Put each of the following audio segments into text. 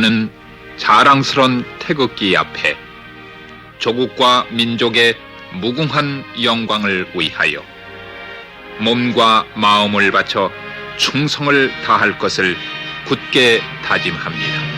나는 자랑스런 태극기 앞에 조국과 민족의 무궁한 영광을 위하여 몸과 마음을 바쳐 충성을 다할 것을 굳게 다짐합니다.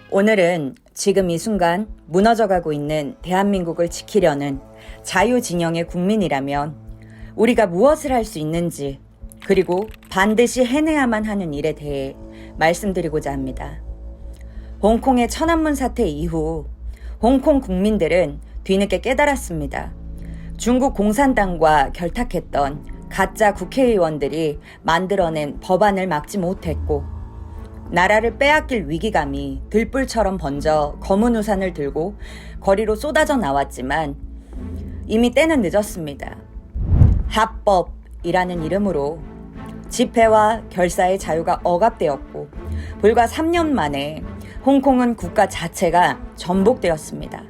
오늘은 지금 이 순간 무너져가고 있는 대한민국을 지키려는 자유진영의 국민이라면 우리가 무엇을 할 수 있는지, 그리고 반드시 해내야만 하는 일에 대해 말씀드리고자 합니다. 홍콩의 천안문 사태 이후 홍콩 국민들은 뒤늦게 깨달았습니다. 중국 공산당과 결탁했던 가짜 국회의원들이 만들어낸 법안을 막지 못했고, 나라를 빼앗길 위기감이 들불처럼 번져 검은 우산을 들고 거리로 쏟아져 나왔지만 이미 때는 늦었습니다. 합법이라는 이름으로 집회와 결사의 자유가 억압되었고, 불과 3년 만에 홍콩은 국가 자체가 전복되었습니다.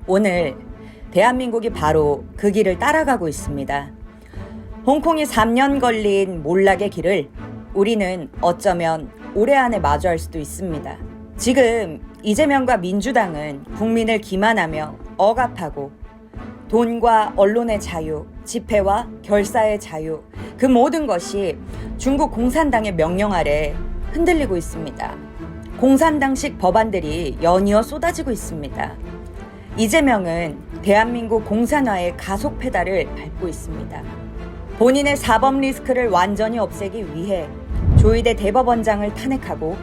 오늘 대한민국이 바로 그 길을 따라가고 있습니다. 홍콩이 3년 걸린 몰락의 길을 우리는 어쩌면 올해 안에 마주할 수도 있습니다. 지금 이재명과 민주당은 국민을 기만하며 억압하고 돈과 언론의 자유, 집회와 결사의 자유, 그 모든 것이 중국 공산당의 명령 아래 흔들리고 있습니다. 공산당식 법안들이 연이어 쏟아지고 있습니다. 이재명은 대한민국 공산화의 가속 페달을 밟고 있습니다. 본인의 사법 리스크를 완전히 없애기 위해 조희대 대법원장을 탄핵하고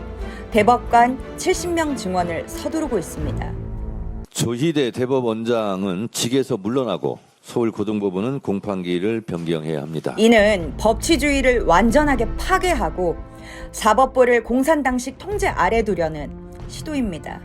대법관 70명 증언을 서두르고 있습니다. 조희대 대법원장은 직에서 물러나고 서울고등법원은 공판기일을 변경해야 합니다. 이는 법치주의를 완전하게 파괴하고 사법부를 공산당식 통제 아래 두려는 시도입니다.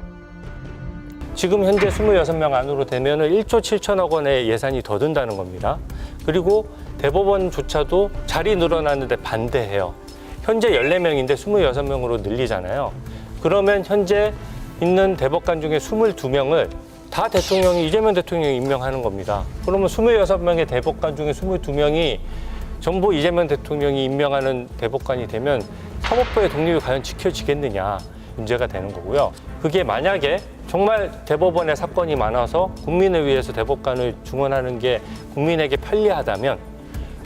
지금 현재 26명 안으로 되면 1조 7천억 원의 예산이 더 든다는 겁니다. 그리고 대법원조차도 자리 늘어나는데 반대해요. 현재 14명인데 26명으로 늘리잖아요. 그러면 현재 있는 대법관 중에 22명을 다 대통령이, 이재명 대통령이 임명하는 겁니다. 그러면 26명의 대법관 중에 22명이 전부 이재명 대통령이 임명하는 대법관이 되면 사법부의 독립이 과연 지켜지겠느냐 문제가 되는 거고요. 그게 만약에 정말 대법원에 사건이 많아서 국민을 위해서 대법관을 중원하는 게 국민에게 편리하다면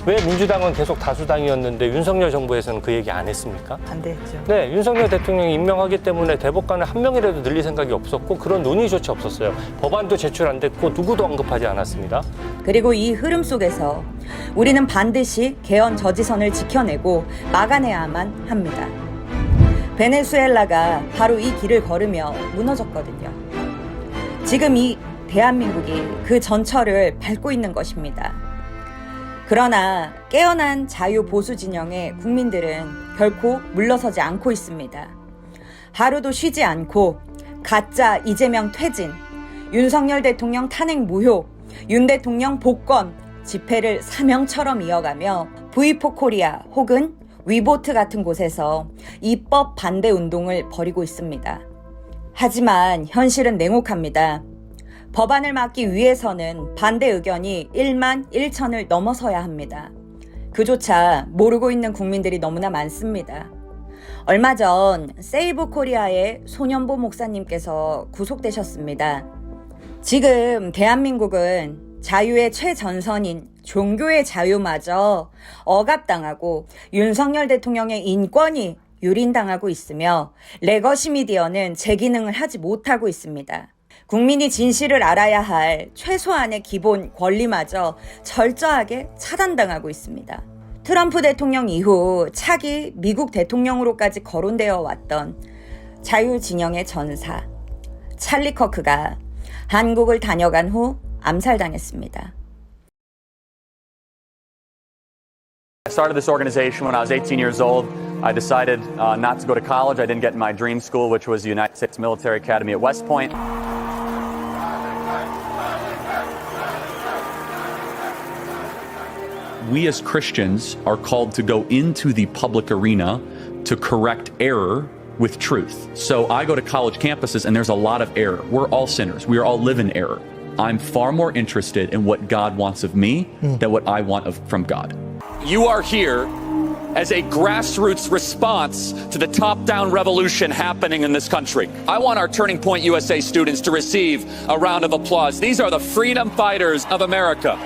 왜 민주당은 계속 다수당이었는데 윤석열 정부에서는 그 얘기 안 했습니까? 안 됐죠. 네, 윤석열 대통령이 임명하기 때문에 대법관을 한 명이라도 늘릴 생각이 없었고 그런 논의조차 없었어요. 법안도 제출 안 됐고 누구도 언급하지 않았습니다. 그리고 이 흐름 속에서 우리는 반드시 개헌 저지선을 지켜내고 막아내야만 합니다. 베네수엘라가 바로 이 길을 걸으며 무너졌거든요. 지금 이 대한민국이 그 전철을 밟고 있는 것입니다. 그러나 깨어난 자유보수 진영의 국민들은 결코 물러서지 않고 있습니다. 하루도 쉬지 않고 가짜 이재명 퇴진, 윤석열 대통령 탄핵 무효, 윤 대통령 복권 집회를 사명처럼 이어가며 V4 코리아 혹은 위보트 같은 곳에서 입법 반대 운동을 벌이고 있습니다. 하지만 현실은 냉혹합니다. 법안을 막기 위해서는 반대 의견이 1만 1천을 넘어서야 합니다. 그조차 모르고 있는 국민들이 너무나 많습니다. 얼마 전 세이브 코리아의 손연보 목사님께서 구속되셨습니다. 지금 대한민국은 자유의 최전선인 종교의 자유마저 억압당하고 윤석열 대통령의 인권이 유린당하고 있으며 레거시 미디어는 제 기능을 하지 못하고 있습니다. 국민이 진실을 알아야 할 최소한의 기본 권리마저 철저하게 차단당하고 있습니다. 트럼프 대통령 이후 차기 미국 대통령으로까지 거론되어 왔던 자유진영의 전사 찰리 커크가 한국을 다녀간 후 암살당했습니다. I started this organization when I was 18 years old. I decided not to go to college. I didn't get in my dream school, which was the United States Military Academy at West Point. We as Christians are called to go into the public arena to correct error with truth. So I go to college campuses and there's a lot of error. We're all sinners. We all live in error. I'm far more interested in what God wants of me than what I want from God. You are here as a grassroots response to the top-down revolution happening in this country. I want our Turning Point USA students to receive a round of applause. These are the freedom fighters of America.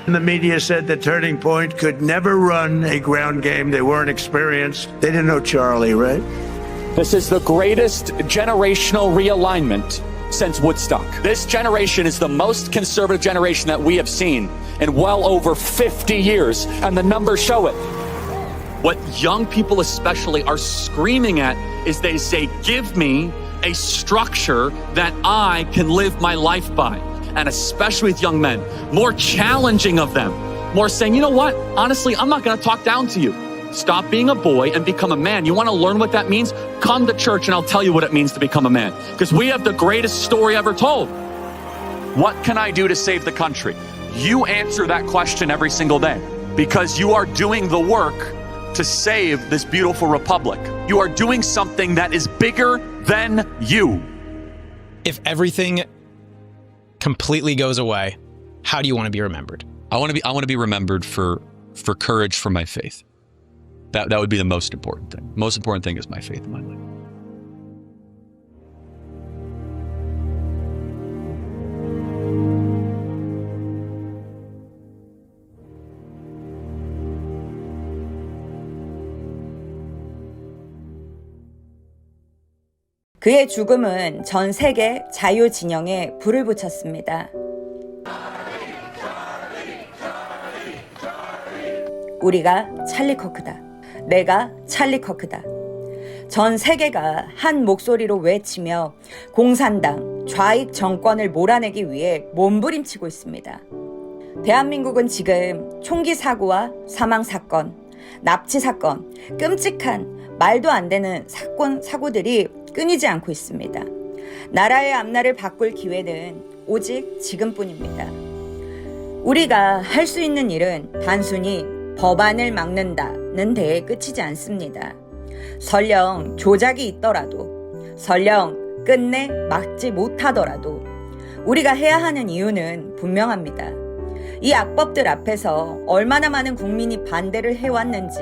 The media said that Turning Point could never run a ground game. They weren't experienced. They didn't know Charlie, right? This is the greatest generational realignment since Woodstock. This generation is the most conservative generation that we have seen in well over 50 years, and the numbers show it. What young people especially are screaming at is they say, give me a structure that I can live my life by. And especially with young men, more challenging of them, more saying, you know what, honestly, I'm not gonna talk down to you. Stop being a boy and become a man. You wanna learn what that means? Come to church and I'll tell you what it means to become a man. Because we have the greatest story ever told. What can I do to save the country? You answer that question every single day because you are doing the work to save this beautiful republic. You are doing something that is bigger than you. If everything completely goes away, how do you want to be remembered? I want to be remembered for courage for my faith. That would be the most important thing. Most important thing is my faith in my life. 그의 죽음은 전 세계 자유 진영에 불을 붙였습니다. 우리가 찰리 커크다. 내가 찰리 커크다. 전 세계가 한 목소리로 외치며 공산당, 좌익 정권을 몰아내기 위해 몸부림치고 있습니다. 대한민국은 지금 총기 사고와 사망 사건, 납치 사건, 끔찍한 말도 안 되는 사고들이 끊이지 않고 있습니다. 나라의 앞날을 바꿀 기회는 오직 지금뿐입니다. 우리가 할 수 있는 일은 단순히 법안을 막는다는 데에 그치지 않습니다. 설령 조작이 있더라도, 설령 끝내 막지 못하더라도 우리가 해야 하는 이유는 분명합니다. 이 악법들 앞에서 얼마나 많은 국민이 반대를 해왔는지,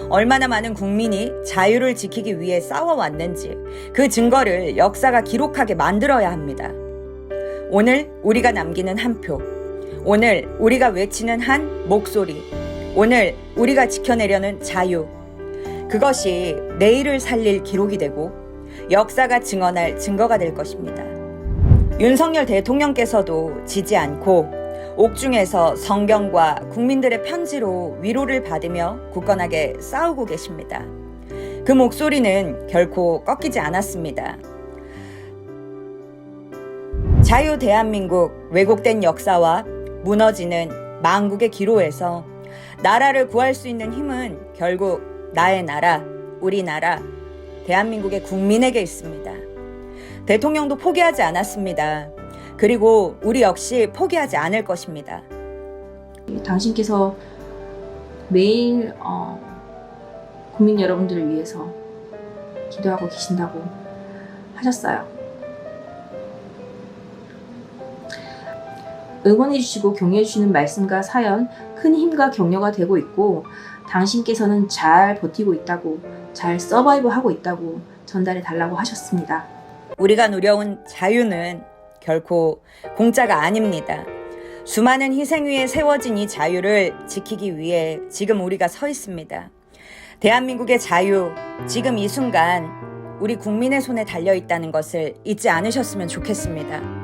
얼마나 많은 국민이 자유를 지키기 위해 싸워왔는지 그 증거를 역사가 기록하게 만들어야 합니다. 오늘 우리가 남기는 한 표, 오늘 우리가 외치는 한 목소리, 오늘 우리가 지켜내려는 자유, 그것이 내일을 살릴 기록이 되고 역사가 증언할 증거가 될 것입니다. 윤석열 대통령께서도 지지 않고 옥중에서 성경과 국민들의 편지로 위로를 받으며 굳건하게 싸우고 계십니다. 그 목소리는 결코 꺾이지 않았습니다. 자유 대한민국 왜곡된 역사와 무너지는 망국의 기로에서 나라를 구할 수 있는 힘은 결국 나의 나라, 우리나라, 대한민국의 국민에게 있습니다. 대통령도 포기하지 않았습니다. 그리고 우리 역시 포기하지 않을 것입니다. 당신께서 매일 국민 여러분들을 위해서 기도하고 계신다고 하셨어요. 응원해주시고 격려해주시는 말씀과 사연 큰 힘과 격려가 되고 있고 당신께서는 잘 버티고 있다고, 잘 서바이브하고 있다고 전달해 달라고 하셨습니다. 우리가 누려온 자유는 결코 공짜가 아닙니다. 수많은 희생 위에 세워진 이 자유를 지키기 위해 지금 우리가 서 있습니다. 대한민국의 자유, 지금 이 순간 우리 국민의 손에 달려 있다는 것을 잊지 않으셨으면 좋겠습니다.